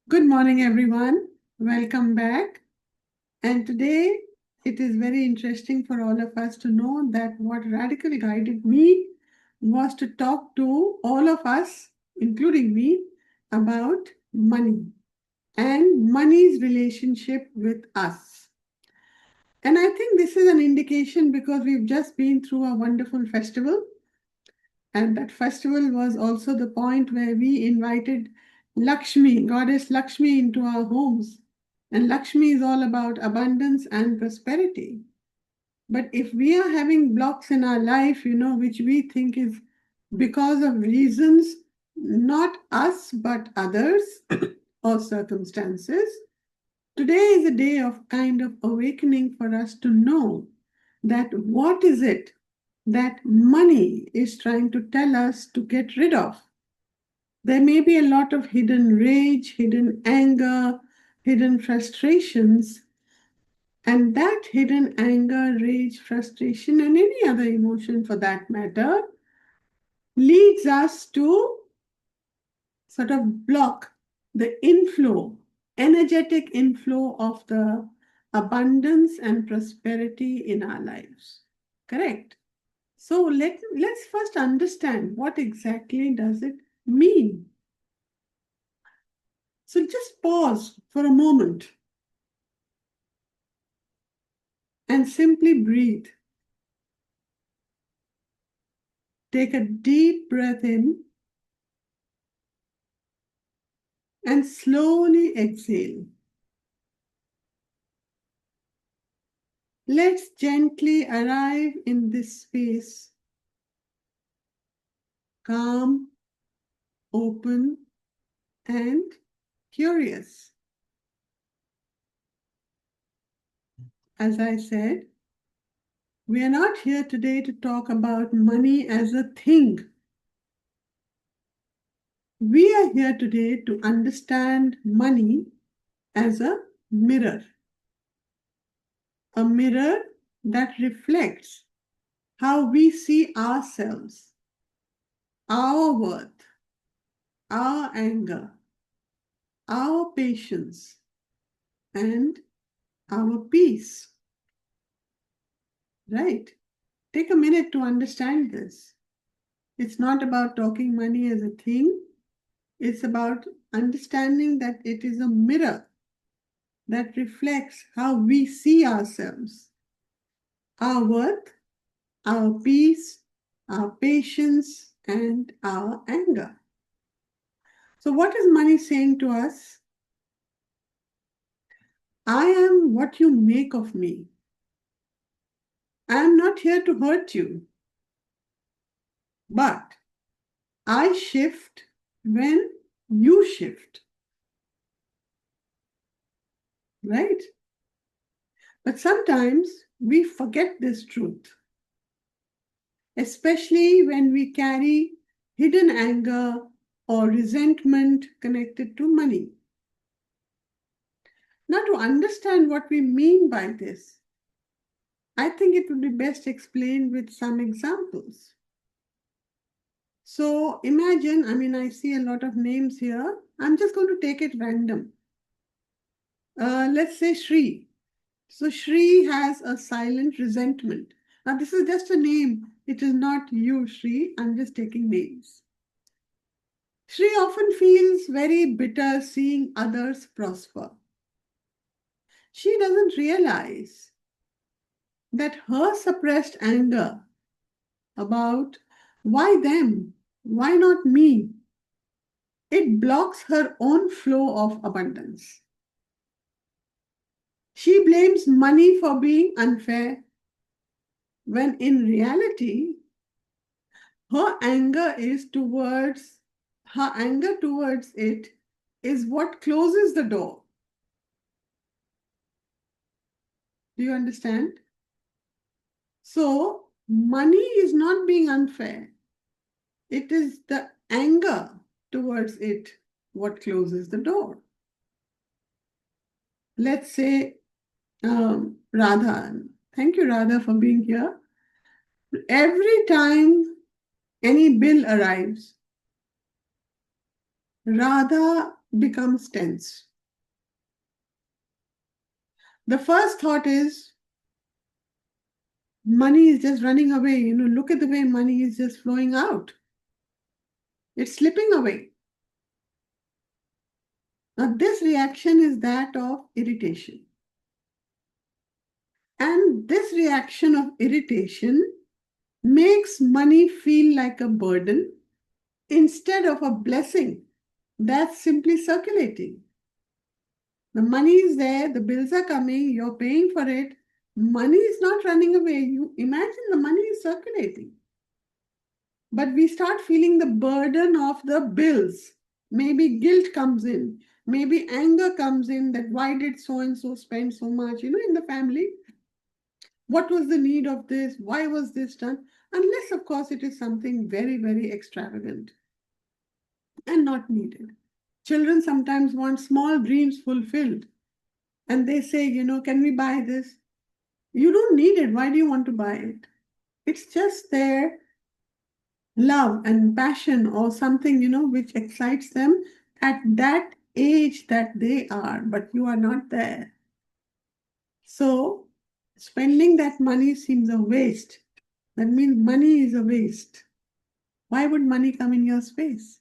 Good morning, everyone. Welcome back. And today it is very interesting for all of us to know that what Radical guided me was to talk to all of us, including me, about money and money's relationship with us. And I think this is an indication because we've just been through a wonderful festival. And that festival was also the point where we invited Lakshmi, goddess Lakshmi, into our homes. And Lakshmi is all about abundance and prosperity. But if we are having blocks in our life, which we think is because of reasons, not us, but others or circumstances, today is a day of kind of awakening for us to know that what is it that money is trying to tell us to get rid of. There may be a lot of hidden rage, hidden anger, hidden frustrations, and that hidden anger, rage, frustration, and any other emotion for that matter leads us to sort of block the inflow, energetic inflow of the abundance and prosperity in our lives. Correct? So let's first understand what exactly does it mean. So just pause for a moment and simply breathe. Take a deep breath in and slowly exhale. Let's gently arrive in this space, calm, open, and curious. As I said, we are not here today to talk about money as a thing. We are here today to understand money as a mirror that reflects how we see ourselves, our worth, our anger, our patience, and our peace. Right? Take a minute to understand this. It's not about talking money as a thing. It's about understanding that it is a mirror that reflects how we see ourselves, our worth, our peace, our patience, and our anger. So, what is money saying to us? I am what you make of me. I am not here to hurt you, but I shift when you shift. Right? But sometimes we forget this truth, especially when we carry hidden anger or resentment connected to money. Now, to understand what we mean by this, I think it would be best explained with some examples. So imagine, I see a lot of names here. I'm just going to take it random. Let's say Shri. So Shri has a silent resentment. Now, this is just a name. It is not you, Shri. I'm just taking names. Shri often feels very bitter seeing others prosper. She doesn't realize that her suppressed anger about why them, why not me, it blocks her own flow of abundance. She blames money for being unfair, when in reality, her anger towards it is what closes the door. Do you understand? So, money is not being unfair. It is the anger towards it what closes the door. Let's say Radha. Thank you, Radha, for being here. Every time any bill arrives, Radha becomes tense. The first thought is money is just running away. Look at the way money is just flowing out. It's slipping away. Now, this reaction is that of irritation. And this reaction of irritation makes money feel like a burden instead of a blessing that's simply circulating. The money is there, the bills are coming, you're paying for it. Money is not running away. You imagine the money is circulating. But we start feeling the burden of the bills. Maybe guilt comes in. Maybe anger comes in that why did so and so spend so much, in the family? What was the need of this? Why was this done? Unless, of course, it is something very, very extravagant and not needed. Children sometimes want small dreams fulfilled. And they say, can we buy this? You don't need it. Why do you want to buy it? It's just their love and passion or something, which excites them at that age that they are, but you are not there. So spending that money seems a waste. That means money is a waste. Why would money come in your space?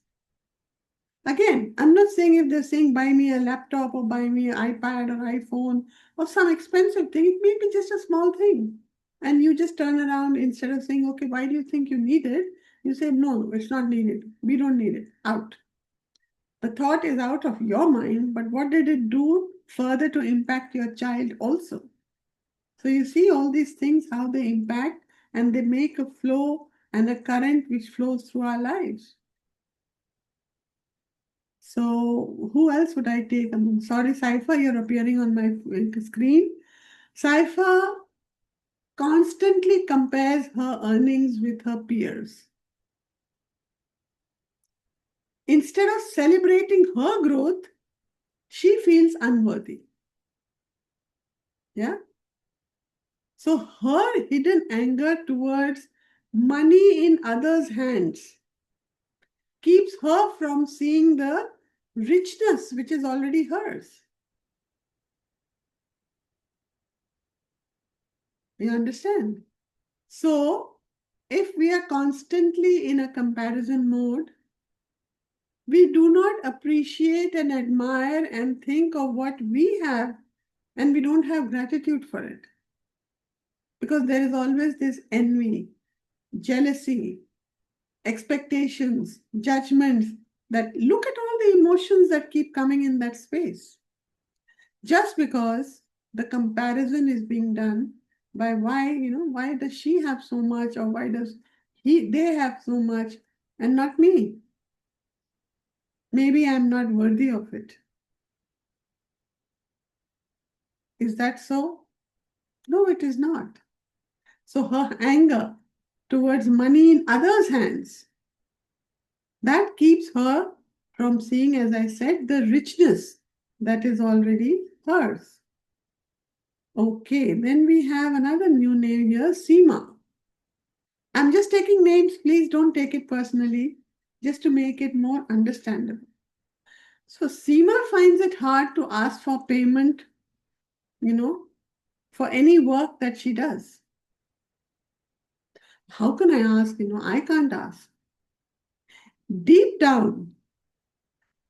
Again, I'm not saying if they're saying buy me a laptop or buy me an iPad or iPhone or some expensive thing, it may be just a small thing. And you just turn around instead of saying, okay, why do you think you need it? You say, no, it's not needed. We don't need it. Out. The thought is out of your mind, but what did it do further to impact your child also? So you see all these things, how they impact and they make a flow and a current which flows through our lives. So who else would I take? I'm sorry, Cypher, you're appearing on my screen. Cypher constantly compares her earnings with her peers. Instead of celebrating her growth, she feels unworthy. Yeah. So her hidden anger towards money in others' hands keeps her from seeing the richness which is already hers. You understand? So, if we are constantly in a comparison mode, we do not appreciate and admire and think of what we have, and we don't have gratitude for it. Because there is always this envy, jealousy, expectations, judgments that look at all the emotions that keep coming in that space. Just because the comparison is being done by why does she have so much or why does they have so much and not me? Maybe I'm not worthy of it. Is that so? No, it is not. So her anger towards money in others' hands, that keeps her from seeing, as I said, the richness that is already hers. Okay, then we have another new name here, Seema. I'm just taking names, please don't take it personally, just to make it more understandable. So Seema finds it hard to ask for payment, you know, for any work that she does. How can I ask? I can't ask. Deep down,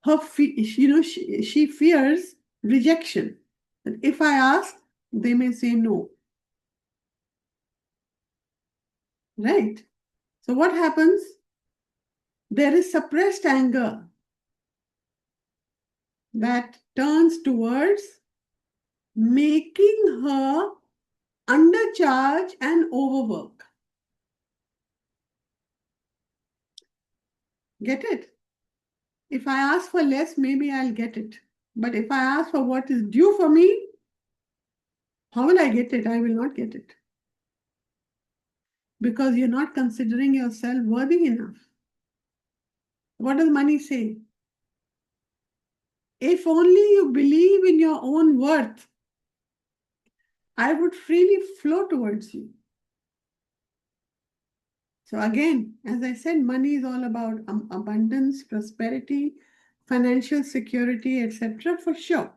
she fears rejection. That if I ask, they may say no. Right? So what happens? There is suppressed anger that turns towards making her undercharge and overwork. Get it? If I ask for less, maybe I'll get it. But if I ask for what is due for me, how will I get it? I will not get it. Because you're not considering yourself worthy enough. What does money say? If only you believe in your own worth, I would freely flow towards you. So again, as I said, money is all about abundance, prosperity, financial security, etc., for sure.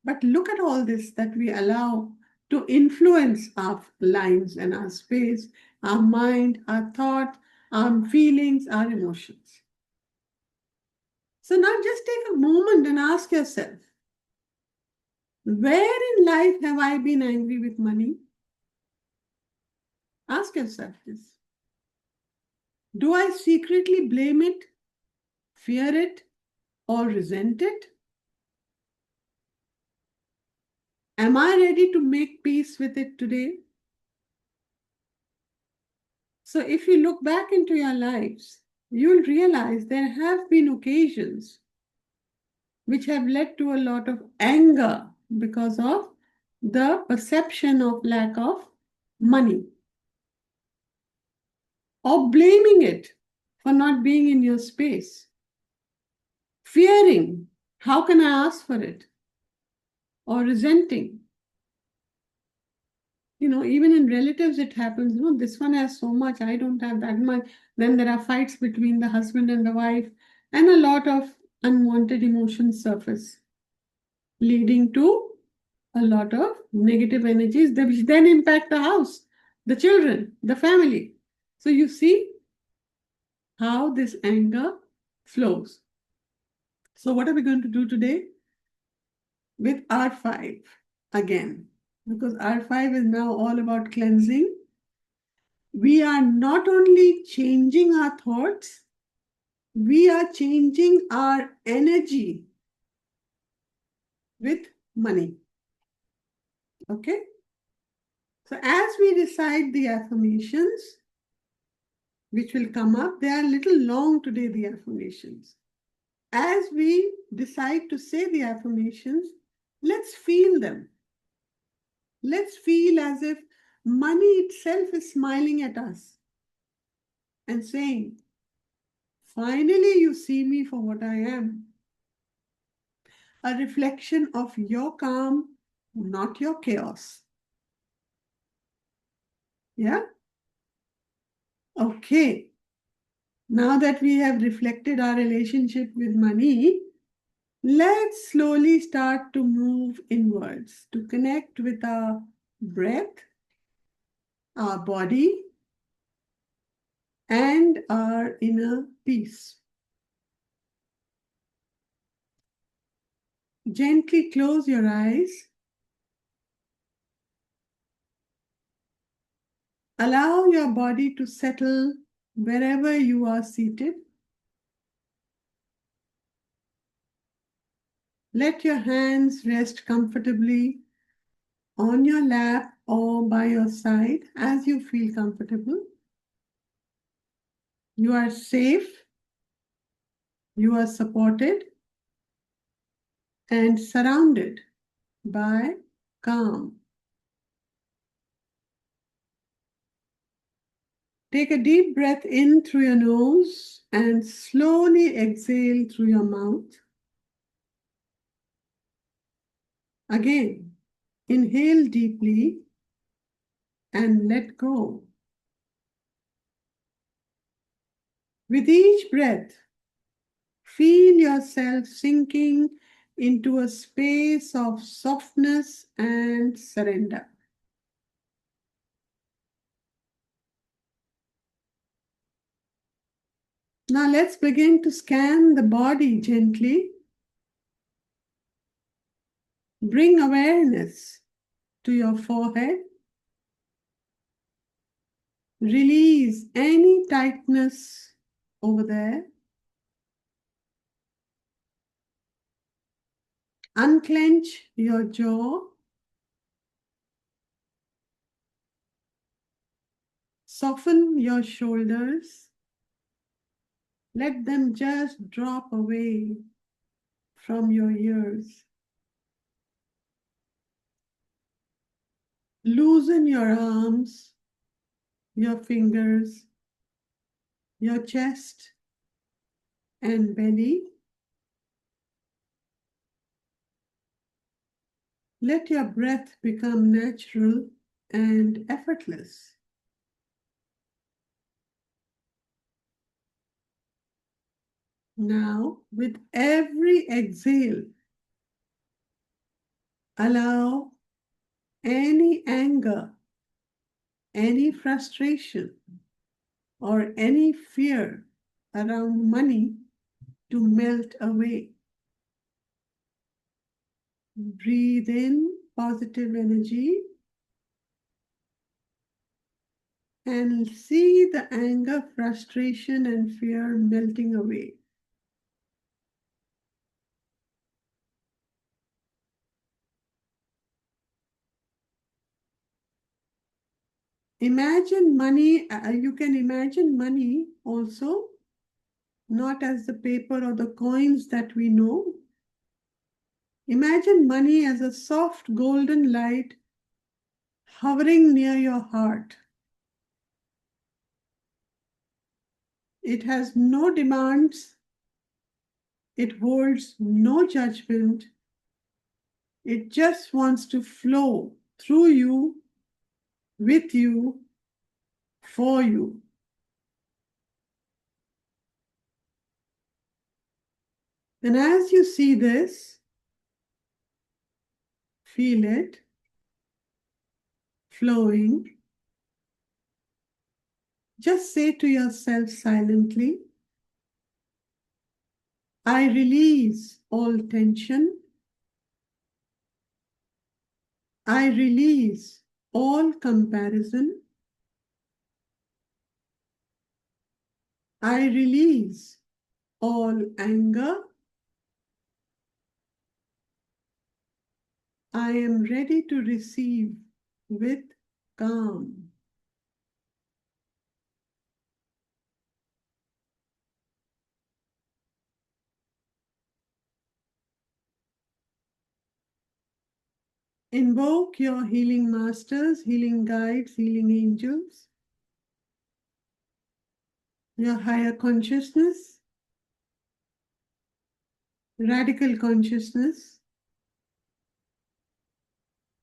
But look at all this that we allow to influence our lives and our space, our mind, our thought, our feelings, our emotions. So now just take a moment and ask yourself, where in life have I been angry with money? Ask yourself this. Do I secretly blame it, fear it, or resent it? Am I ready to make peace with it today? So if you look back into your lives, you'll realize there have been occasions which have led to a lot of anger because of the perception of lack of money, or blaming it for not being in your space, fearing, how can I ask for it, or resenting. Even in relatives, it happens. This one has so much, I don't have that much. Then there are fights between the husband and the wife, and a lot of unwanted emotions surface, leading to a lot of negative energies that which then impact the house, the children, the family. So you see how this anger flows. So what are we going to do today? With R5 again, because R5 is now all about cleansing. We are not only changing our thoughts, we are changing our energy with money. Okay? So as we recite the affirmations, which will come up, they are a little long today, the affirmations. As we decide to say the affirmations, let's feel them. Let's feel as if money itself is smiling at us and saying, finally, you see me for what I am. A reflection of your calm, not your chaos. Yeah? Okay. Now that we have reflected our relationship with money, let's slowly start to move inwards to connect with our breath, our body, and our inner peace. Gently close your eyes. Allow your body to settle wherever you are seated. Let your hands rest comfortably on your lap or by your side as you feel comfortable. You are safe, you are supported, and surrounded by calm. Take a deep breath in through your nose and slowly exhale through your mouth. Again, inhale deeply and let go. With each breath, feel yourself sinking into a space of softness and surrender. Now let's begin to scan the body gently. Bring awareness to your forehead. Release any tightness over there. Unclench your jaw. Soften your shoulders. Let them just drop away from your ears. Loosen your arms, your fingers, your chest and belly. Let your breath become natural and effortless. Now, with every exhale, allow any anger, any frustration, or any fear around money to melt away. Breathe in positive energy and see the anger, frustration, and fear melting away. Imagine money, you can imagine money also not as the paper or the coins that we know. Imagine money as a soft golden light hovering near your heart. It has no demands, it holds no judgment, it just wants to flow through you, with you, for you. And as you see this, feel it flowing, just say to yourself silently, I release all tension. I release all comparison. I release all anger. I am ready to receive with calm. Invoke your healing masters, healing guides, healing angels, your higher consciousness, radical consciousness,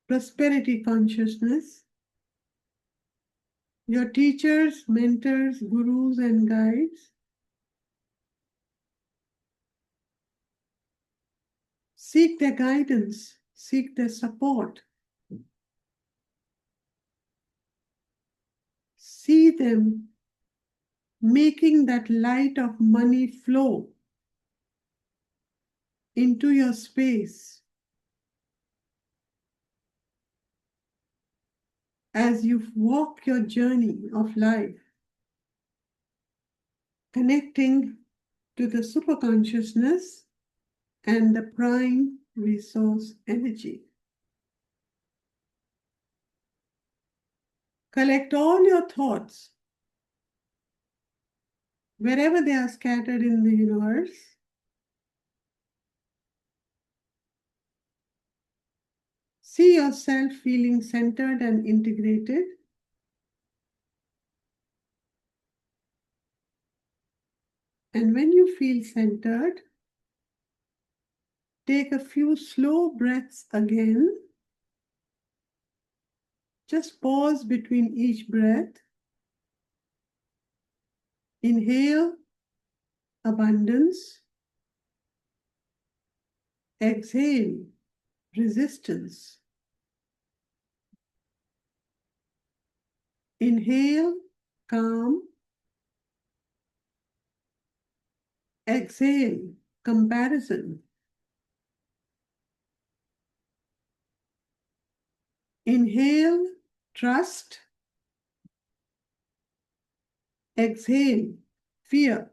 prosperity consciousness, your teachers, mentors, gurus, and guides. Seek their guidance, seek their support. See them making that light of money flow into your space as you walk your journey of life, connecting to the superconsciousness and the prime resource energy. Collect all your thoughts wherever they are scattered in the universe. See yourself feeling centered and integrated. And when you feel centered, take a few slow breaths again. Just pause between each breath. Inhale abundance. Exhale resistance. Inhale calm. Exhale comparison. Inhale trust. Exhale fear.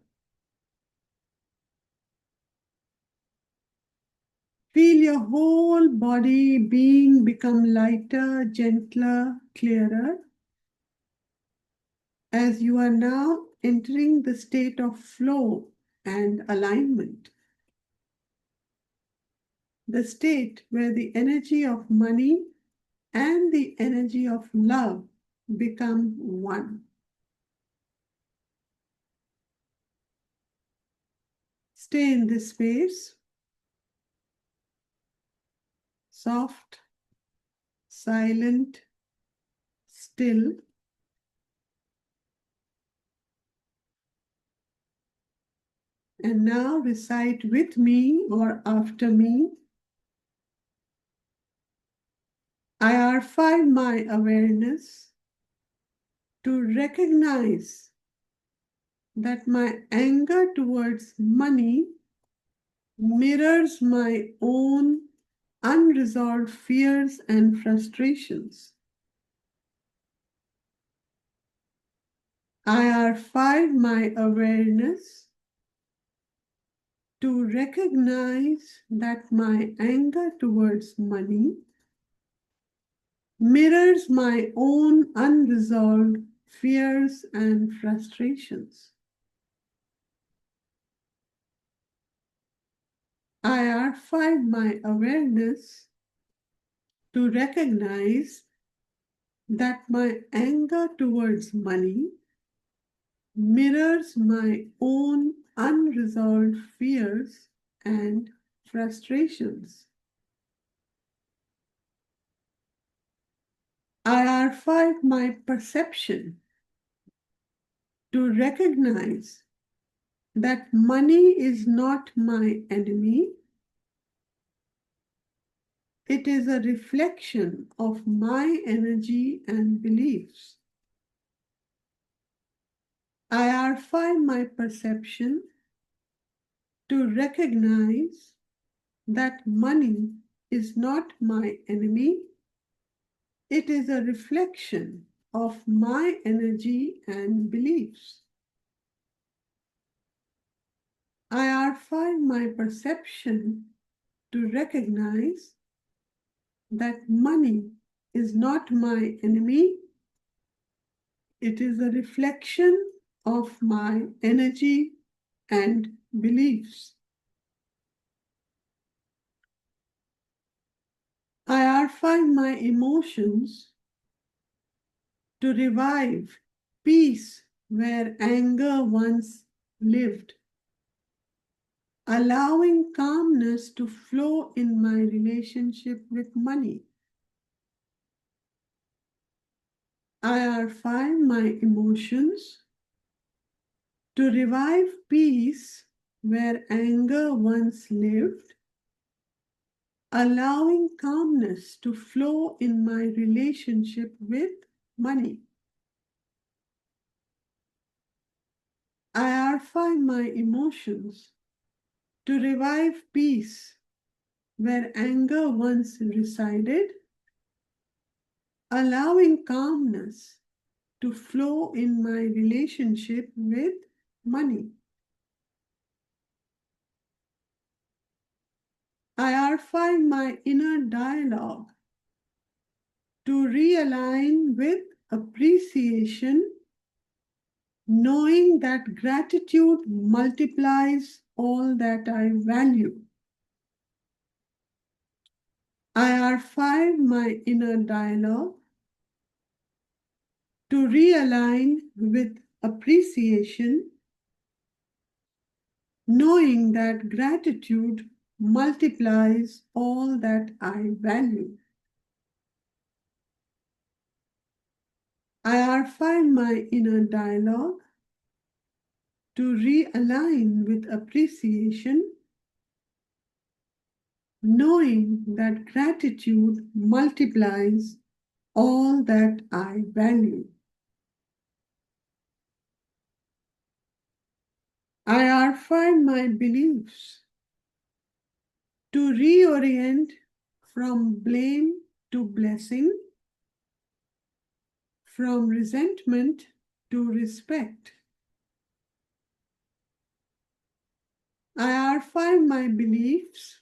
Feel your whole body being become lighter, gentler, clearer as you are now entering the state of flow and alignment. The state where the energy of money and the energy of love become one. Stay in this space, soft, silent, still. And now recite with me or after me. I R5 my awareness to recognize that my anger towards money mirrors my own unresolved fears and frustrations. I R5 my awareness to recognize that my anger towards money mirrors my own unresolved fears and frustrations. I R5 my awareness to recognize that my anger towards money mirrors my own unresolved fears and frustrations. I R5 my perception to recognize that money is not my enemy. It is a reflection of my energy and beliefs. I R5 my perception to recognize that money is not my enemy. It is a reflection of my energy and beliefs. I R5 my perception to recognize that money is not my enemy. It is a reflection of my energy and beliefs. I R5 my emotions to revive peace where anger once lived, allowing calmness to flow in my relationship with money. I R5 my emotions to revive peace where anger once lived, allowing calmness to flow in my relationship with money. I R5 my emotions to revive peace where anger once resided, allowing calmness to flow in my relationship with money. I R5 my inner dialogue to realign with appreciation, knowing that gratitude multiplies all that I value. I R5 my inner dialogue to realign with appreciation, knowing that gratitude multiplies all that I value. I R5 my inner dialogue to realign with appreciation, knowing that gratitude multiplies all that I value. I R5 my beliefs to reorient from blame to blessing, from resentment to respect. I R5 my beliefs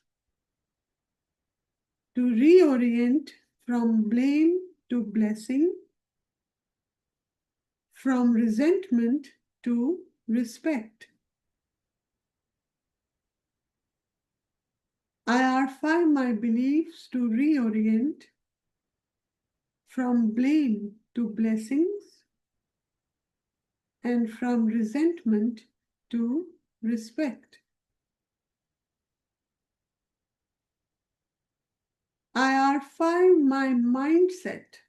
to reorient from blame to blessing, from resentment to respect. I R5 my beliefs to reorient from blame to blessings and from resentment to respect. I R5 my mindset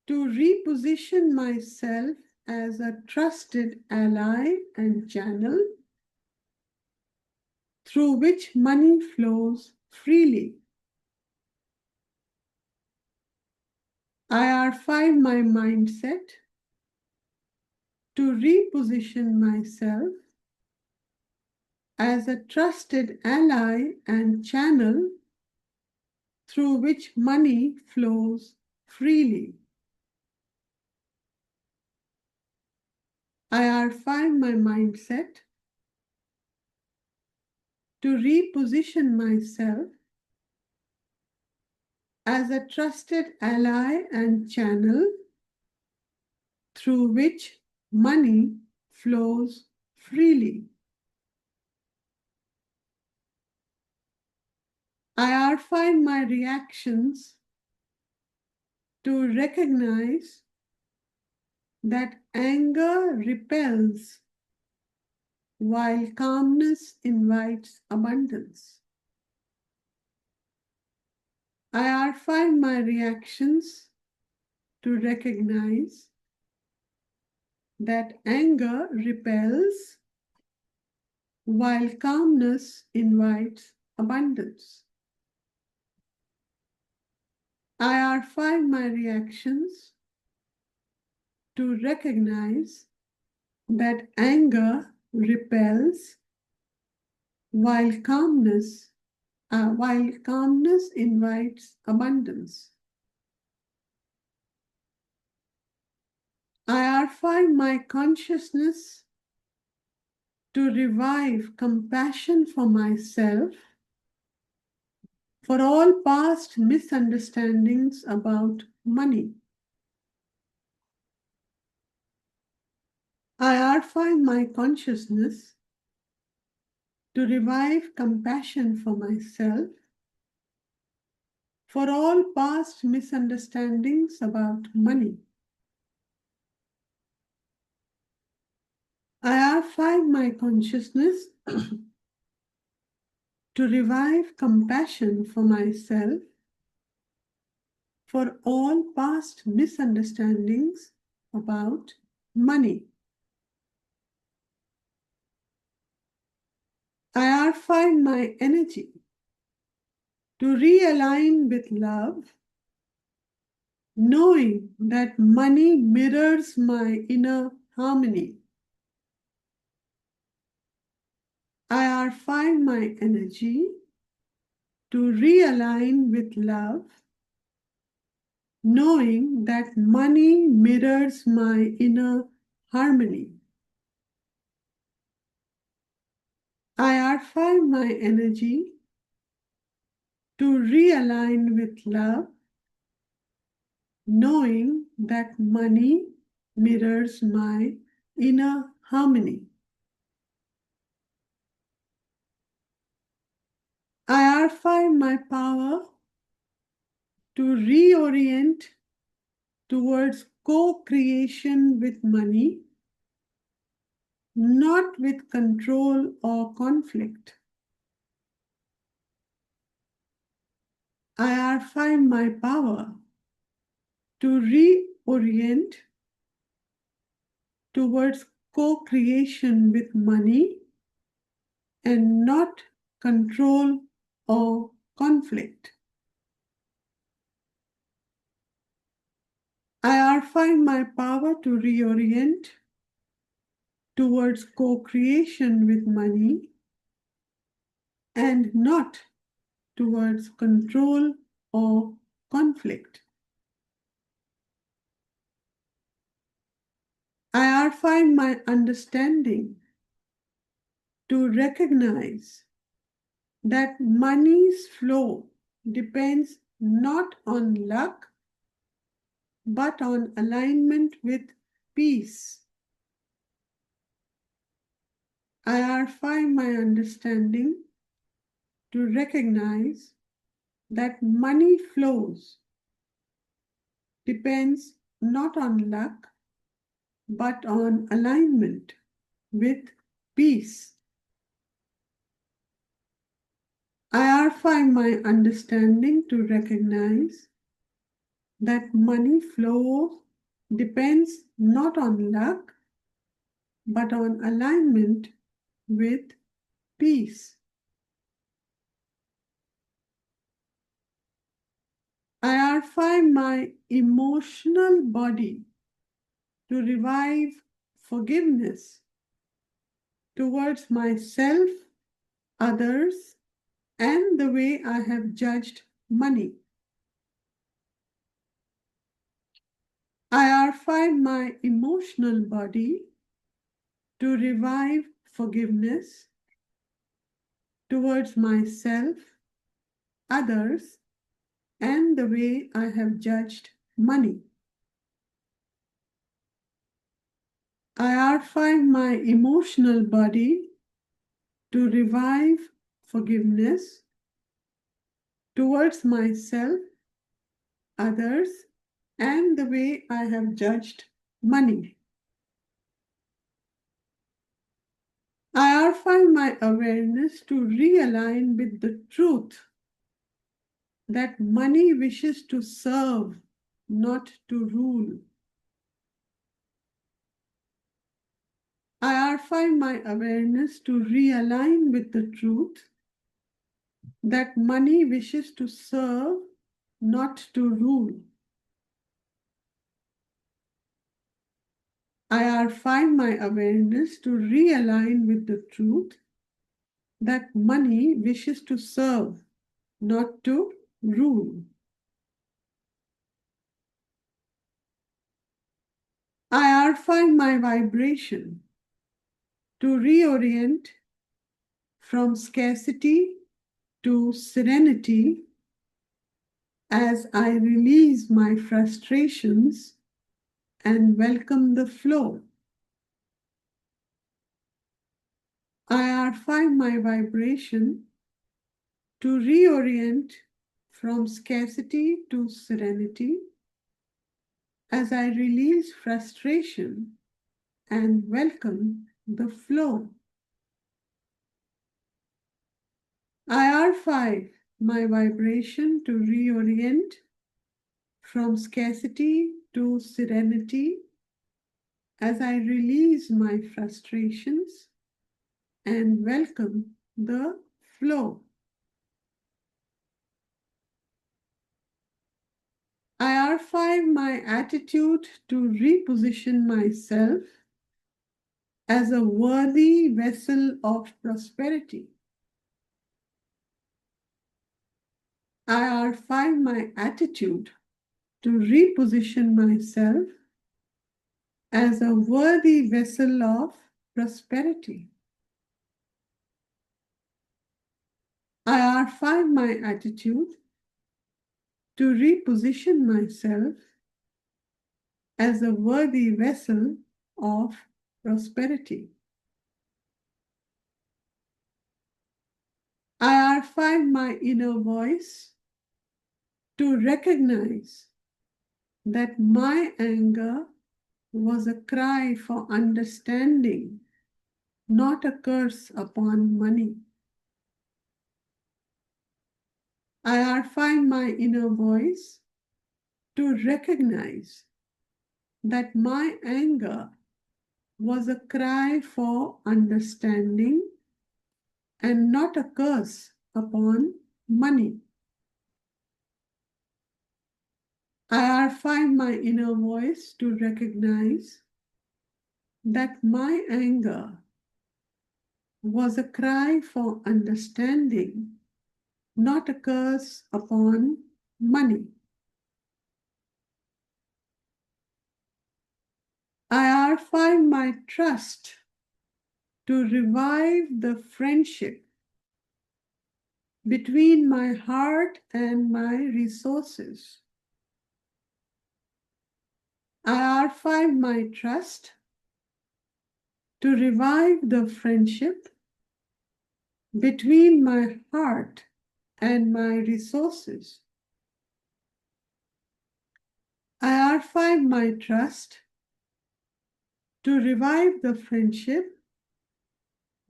to reposition myself as a trusted ally and channel, through which money flows freely. I refine my mindset to reposition myself as a trusted ally and channel through which money flows freely. I refine my mindset to reposition myself as a trusted ally and channel through which money flows freely. I refine my reactions to recognize that anger repels while calmness invites abundance. I refine my reactions to recognize that anger repels while calmness invites abundance. I refine my reactions to recognize that anger repels while calmness invites abundance. I refine my consciousness to revive compassion for myself for all past misunderstandings about money. I refine my consciousness to revive compassion for myself for all past misunderstandings about money. I refine my consciousness to revive compassion for myself for all past misunderstandings about money. I refine my energy to realign with love, knowing that money mirrors my inner harmony. I refine my energy to realign with love, knowing that money mirrors my inner harmony. I refine my energy to realign with love, knowing that money mirrors my inner harmony. I refine my power to reorient towards co-creation with money, not with control or conflict. I refine my power to reorient towards co-creation with money and not control or conflict. I refine my power to reorient towards co-creation with money and not towards control or conflict. I refine my understanding to recognize that money's flow depends not on luck but on alignment with peace. I refine my understanding to recognize that money flows depends not on luck but on alignment with peace. I refine my understanding to recognize that money flow depends not on luck but on alignment with peace. I my emotional body to revive forgiveness towards myself, others, and the way I have judged money. I my emotional body to revive forgiveness towards myself, others, and the way I have judged money. I my emotional body to revive forgiveness towards myself, others, and the way I have judged money. I my awareness to realign with the truth that money wishes to serve, not to rule. I my awareness to realign with the truth that money wishes to serve, not to rule. I my awareness to realign with the truth that money wishes to serve, not to rule. I my vibration to reorient from scarcity to serenity as I release my frustrations and welcome the flow. I my vibration to reorient from scarcity to serenity as I release frustration and welcome the flow. IR5, my vibration to reorient from scarcity to serenity as I release my frustrations and welcome the flow. IR5, my attitude to reposition myself as a worthy vessel of prosperity. IR5, my attitude to reposition myself as a worthy vessel of prosperity. IR5, my attitude to reposition myself as a worthy vessel of prosperity. IR5, my inner voice to recognize that my anger was a cry for understanding, not a curse upon money. IR5, my inner voice to recognize that my anger was a cry for understanding and not a curse upon money. IR5, my inner voice to recognize that my anger was a cry for understanding, not a curse upon money. IR5, my trust to revive the friendship between my heart and my resources. IR5, my trust to revive the friendship between my heart and my resources. IR5, my trust to revive the friendship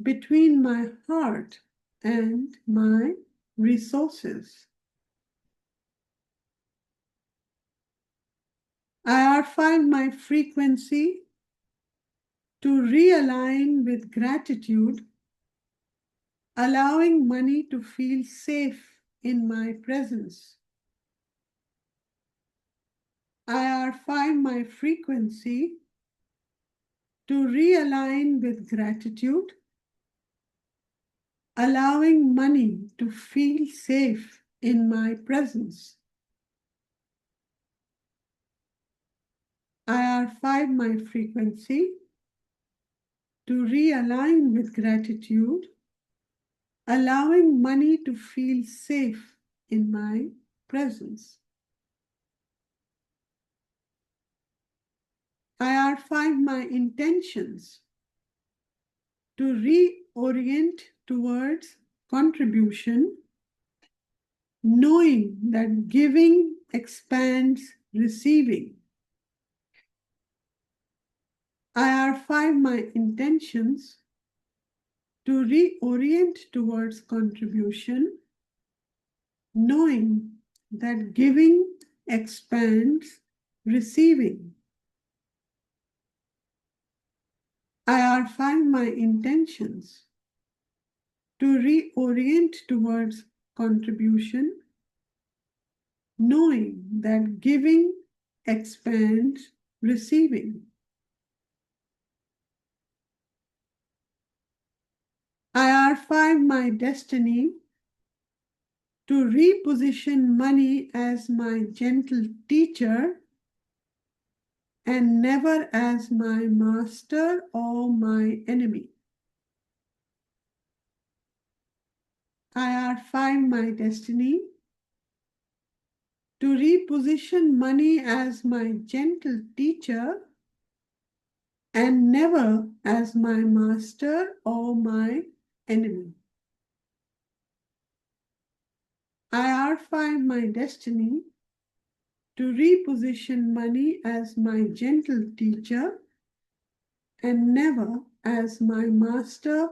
between my heart and my resources. IR5, my frequency to realign with gratitude, allowing money to feel safe in my presence. I refine my frequency to realign with gratitude, allowing money to feel safe in my presence. I refine my frequency to realign with gratitude, allowing money to feel safe in my presence. I refine my intentions to reorient towards contribution, knowing that giving expands receiving. I refine my intentions to reorient towards contribution, knowing that giving expands receiving. I refine my intentions to reorient towards contribution, knowing that giving expands receiving. I refine my destiny to reposition money as my gentle teacher and never as my master or my enemy. I refine my destiny to reposition money as my gentle teacher and never as my master or my enemy. I refine my destiny to reposition money as my gentle teacher and never as my master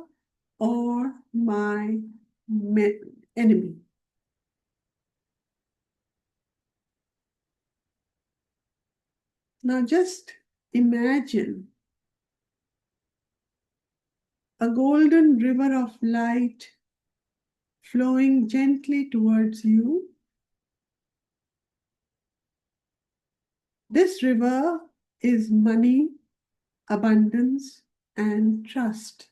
or my enemy. Now just imagine a golden river of light flowing gently towards you. This river is money, abundance, and trust.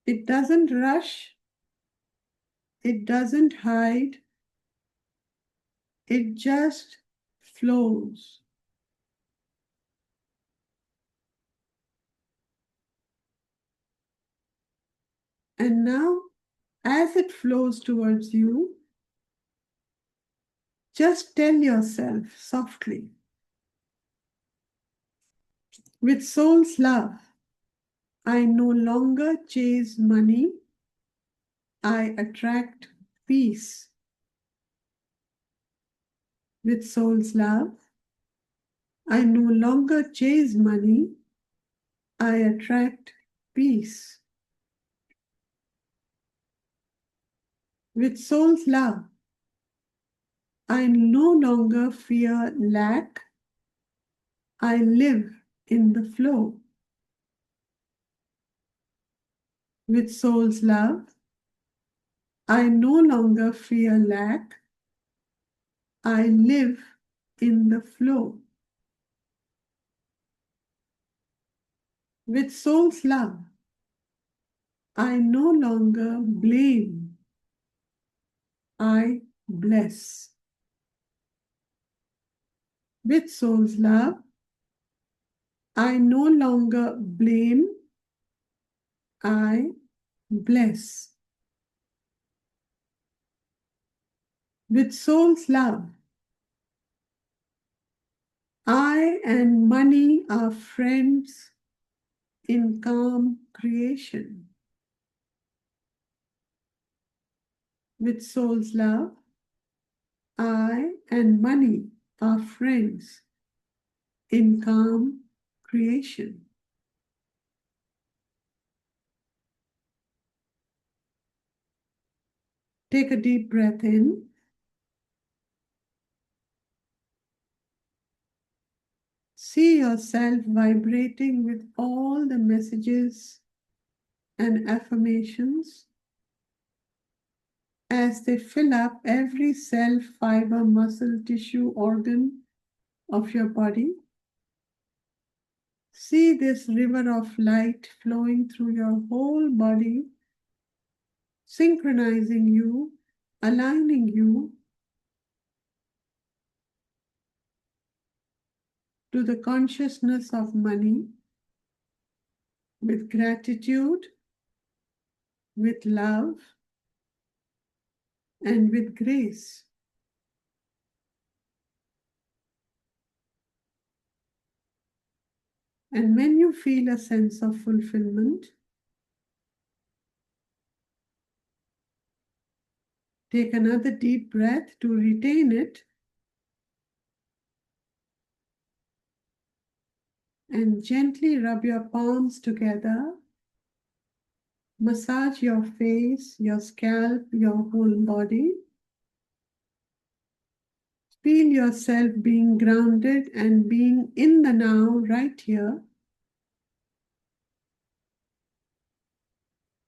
It doesn't rush, it doesn't hide, it just flows. And now, as it flows towards you, just tell yourself softly, with soul's love, I no longer chase money, I attract peace. With soul's love, I no longer chase money, I attract peace. With soul's love, I no longer fear lack, I live in the flow. With soul's love, I no longer fear lack, I live in the flow. With soul's love, I no longer blame, I bless. With soul's love, I no longer blame, I bless. With soul's love, I and money are friends in calm creation. With soul's love, I and money are friends in calm creation. Take a deep breath in. See yourself vibrating with all the messages and affirmations as they fill up every cell, fiber, muscle, tissue, organ of your body. See this river of light flowing through your whole body, synchronizing you, aligning you to the consciousness of money with gratitude, with love, and with grace. And when you feel a sense of fulfillment, take another deep breath to retain it and gently rub your palms together. Massage your face, your scalp, your whole body. Feel yourself being grounded and being in the now, right here.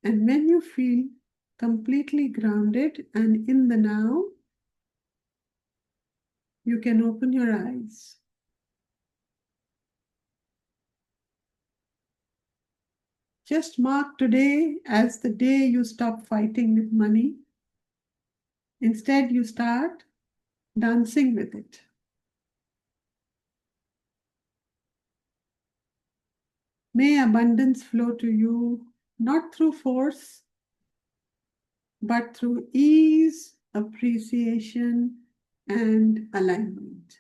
And when you feel completely grounded and in the now, you can open your eyes. Just mark today as the day you stop fighting with money. Instead, you start dancing with it. May abundance flow to you, not through force, but through ease, appreciation, and alignment.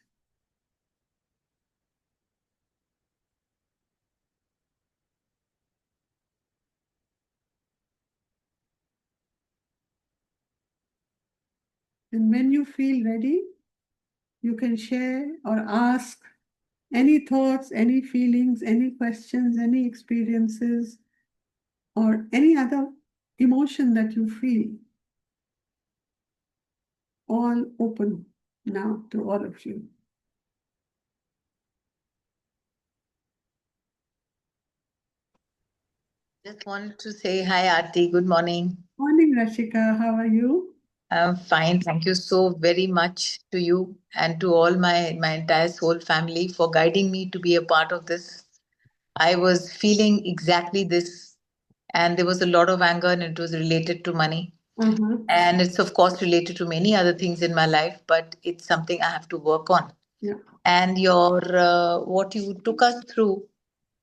And when you feel ready, you can share or ask any thoughts, any feelings, any questions, any experiences, or any other emotion that you feel. All open now to all of you. Just wanted to say hi, Aarti. Good morning. Morning, Rashika. How are you? I'm fine. Thank you so very much to you and to all my entire soul family for guiding me to be a part of this. I was feeling exactly this, and there was a lot of anger, and it was related to money. Uh-huh. And it's, of course, related to many other things in my life, but it's something I have to work on. Yeah. And what you took us through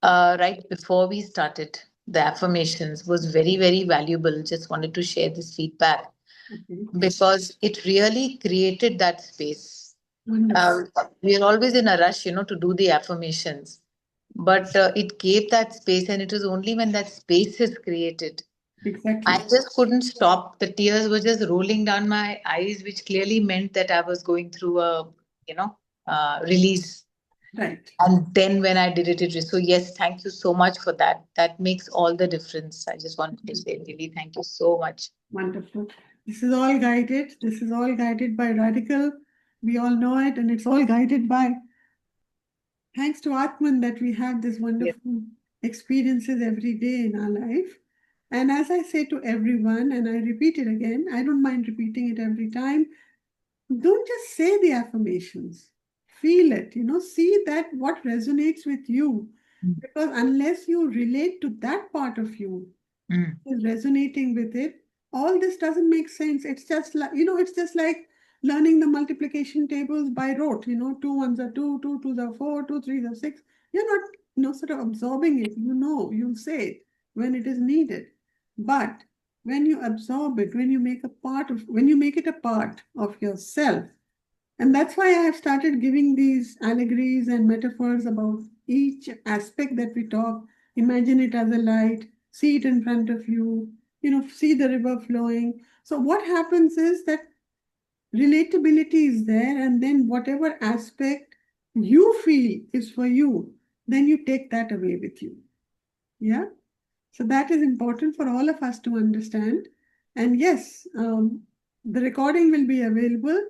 right before we started the affirmations was very, very valuable. Just wanted to share this feedback Okay. because it really created that space. Wonderful. We are always in a rush, to do the affirmations, but it gave that space, and it was only when that space is created. I Exactly. just couldn't stop. The tears were just rolling down my eyes, which clearly meant that I was going through a, release. Right. And then when I did it, it was so yes, thank you so much for that. That makes all the difference. I just wanted to say, really, thank you so much. Wonderful. This is all guided. This is all guided by Radical. We all know it, and it's all guided by thanks to Atman that we have this Yes. wonderful experiences every day in our life. And as I say to everyone, and I repeat it again, I don't mind repeating it every time. Don't just say the affirmations. Feel it, see that what resonates with you. Mm. Because unless you relate to that part of you, Mm. is resonating with it, all this doesn't make sense. It's just like, it's just like learning the multiplication tables by rote, two ones are two, two twos are four, two threes are six. You're not, sort of absorbing it, you'll say it when it is needed. But when you absorb it, when you make it a part of yourself, and that's why I have started giving these allegories and metaphors about each aspect that we talk. Imagine it as a light, see it in front of you, see the river flowing. So, what happens is that relatability is there, and then whatever aspect you feel is for you, then you take that away with you. Yeah. So that is important for all of us to understand. And yes, the recording will be available,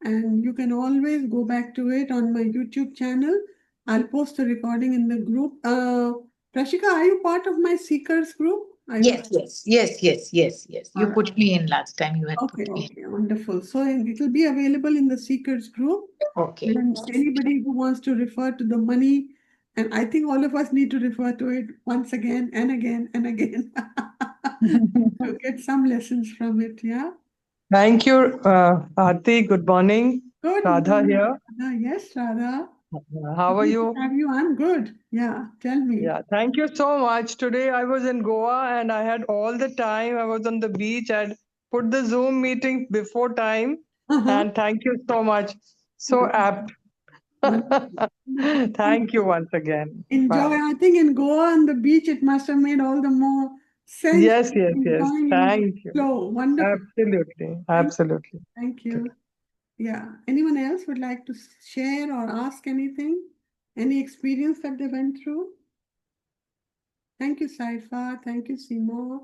and you can always go back to it on my YouTube channel. I'll post the recording in the group. Prashika, are you part of my Seekers group? I was Yes, yes, yes, yes, yes, yes. all You right. put me in last time. You had Okay, put me okay, wonderful. So it will be available in the Seekers group. in. Okay. And anybody who wants to refer to the money, and I think all of us need to refer to it once again and again and again to get some lessons from it. Yeah. Thank you, Aarti. Good morning. Good Radha morning, here. Radha. Yes, Radha. How are Good to you? have you. I'm good. Yeah. Tell me. Yeah, thank you so much. Today I was in Goa and I had all the time. I was on the beach. I'd put the Zoom meeting before time. Uh-huh. And thank you so much. So Wonderful. apt. Wonderful. Wonderful. Thank Thank you you. once again. Enjoy. Bye. I think in Goa on the beach, it must have made all the more sense Yes, yes, yes. enjoying in the Thank you. flow. Wonderful. Absolutely. Thank you. Absolutely. Thank you. Yeah. Anyone else would like to share or ask anything? Any experience that they went through? Thank you, Saifa. Thank you, Simo.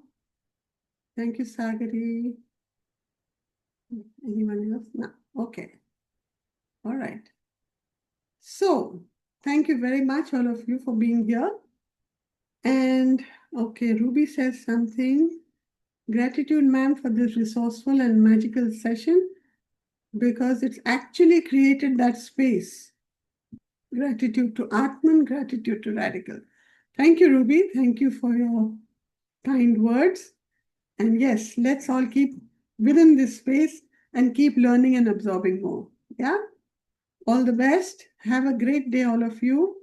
Thank you, Sagari. Anyone else? No. Okay. All right. So, thank you very much, all of you, for being here. And okay, Ruby says something. Gratitude, ma'am, for this resourceful and magical session because it's actually created that space. Gratitude to Atman, gratitude to Radical. Thank you, Ruby. Thank you for your kind words. And yes, let's all keep within this space and keep learning and absorbing more. Yeah? All the best. Have a great day, all of you.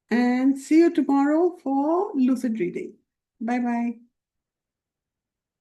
And see you tomorrow for lucid reading. Bye bye.